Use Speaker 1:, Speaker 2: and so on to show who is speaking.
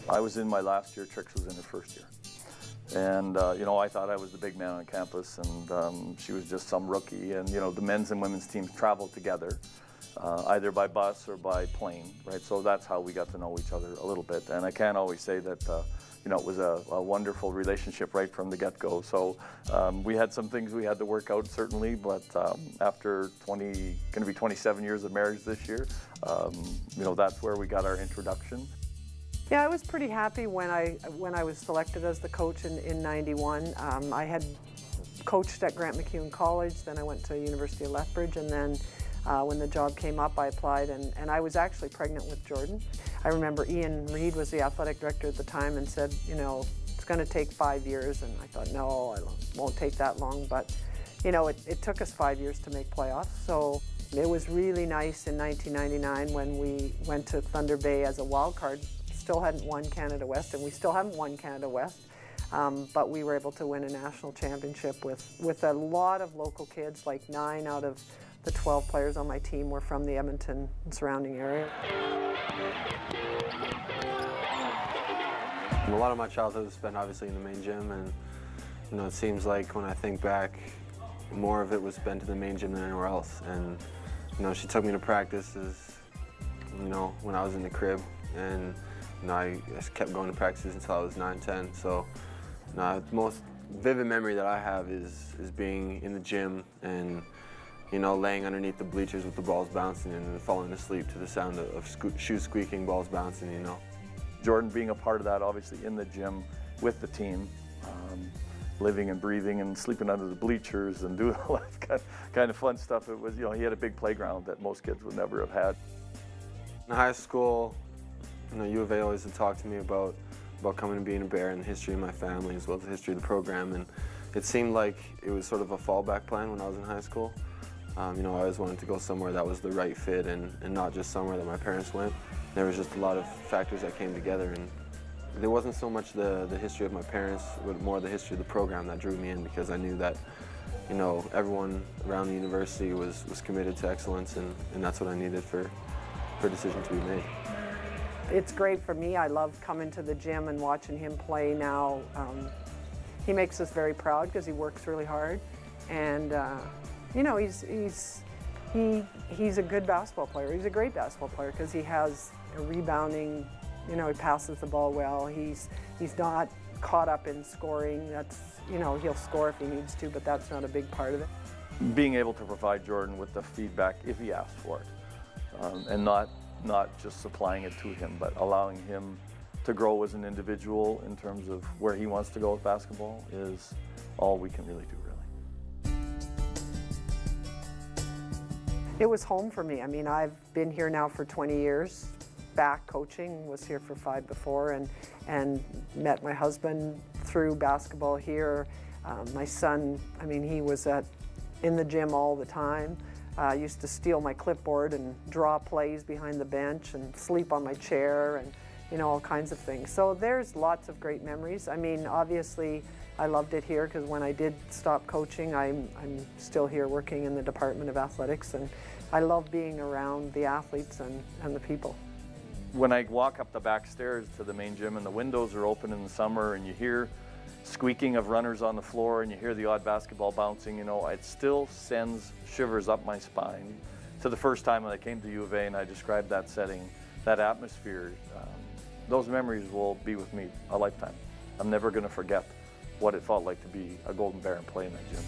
Speaker 1: I was in my last year, Trix was in her first year. And, you know, I thought I was the big man on campus, and she was just some rookie. And, you know, the men's and women's teams traveled together, either by bus or by plane, right? So that's how we got to know each other a little bit. And I can't always say that, you know, it was a wonderful relationship right from the get-go. So we had some things we had to work out, certainly, but after going to be 27 years of marriage this year, you know, that's where we got our introduction.
Speaker 2: Yeah, I was pretty happy when I was selected as the coach in '91. I had coached at Grant MacEwan College, then I went to University of Lethbridge, and then when the job came up, I applied, and I was actually pregnant with Jordan. I remember Ian Reid was the athletic director at the time and said, you know, it's going to take 5 years, and I thought, no, it won't take that long, but you know, it took us 5 years to make playoffs, so it was really nice in 1999 when we went to Thunder Bay as a wild card. Still hadn't won Canada West, and we still haven't won Canada West, but we were able to win a national championship with a lot of local kids. Like 9 out of the 12 players on my team were from the Edmonton and surrounding area.
Speaker 3: A lot of my childhood was spent obviously in the main gym, and you know, it seems like when I think back, more of it was spent in the main gym than anywhere else. And you know, she took me to practices, you know, when I was in the crib, and you know, I just kept going to practices until I was 9, 10. So, you know, the most vivid memory that I have is being in the gym and, you know, laying underneath the bleachers with the balls bouncing and falling asleep to the sound of shoes squeaking, balls bouncing, you know.
Speaker 1: Jordan being a part of that, obviously in the gym with the team, living and breathing and sleeping under the bleachers and doing all that kind of fun stuff. It was, you know, he had a big playground that most kids would never have had.
Speaker 3: In high school, you know, U of A always had talked to me about coming and being a Bear and the history of my family as well as the history of the program, and it seemed like it was sort of a fallback plan when I was in high school. You know, I always wanted to go somewhere that was the right fit and not just somewhere that my parents went. There was just a lot of factors that came together, and there wasn't so much the history of my parents, but more the history of the program that drew me in, because I knew that, you know, everyone around the university was committed to excellence, and that's what I needed for a decision to be made.
Speaker 2: It's great for me. I love coming to the gym and watching him play now. He makes us very proud because he works really hard, and you know, he's a good basketball player. He's a great basketball player because he has a rebounding. You know, he passes the ball well. He's not caught up in scoring. That's, you know, he'll score if he needs to, but that's not a big part of it.
Speaker 1: Being able to provide Jordan with the feedback if he asked for it, and not just supplying it to him, but allowing him to grow as an individual in terms of where he wants to go with basketball is all we can really do, really.
Speaker 2: It was home for me. I mean, I've been here now for 20 years, back coaching, was here for 5 before, and met my husband through basketball here. My son, I mean, he was in the gym all the time. Used to steal my clipboard and draw plays behind the bench and sleep on my chair and, you know, all kinds of things. So there's lots of great memories. I mean, obviously, I loved it here because when I did stop coaching, I'm still here working in the Department of Athletics, and I love being around the athletes and the people.
Speaker 1: When I walk up the back stairs to the main gym and the windows are open in the summer and you hear squeaking of runners on the floor and you hear the odd basketball bouncing, you know, it still sends shivers up my spine. To the first time when I came to U of A and I described that setting, that atmosphere, those memories will be with me a lifetime. I'm never going to forget what it felt like to be a Golden Bear and play in that gym.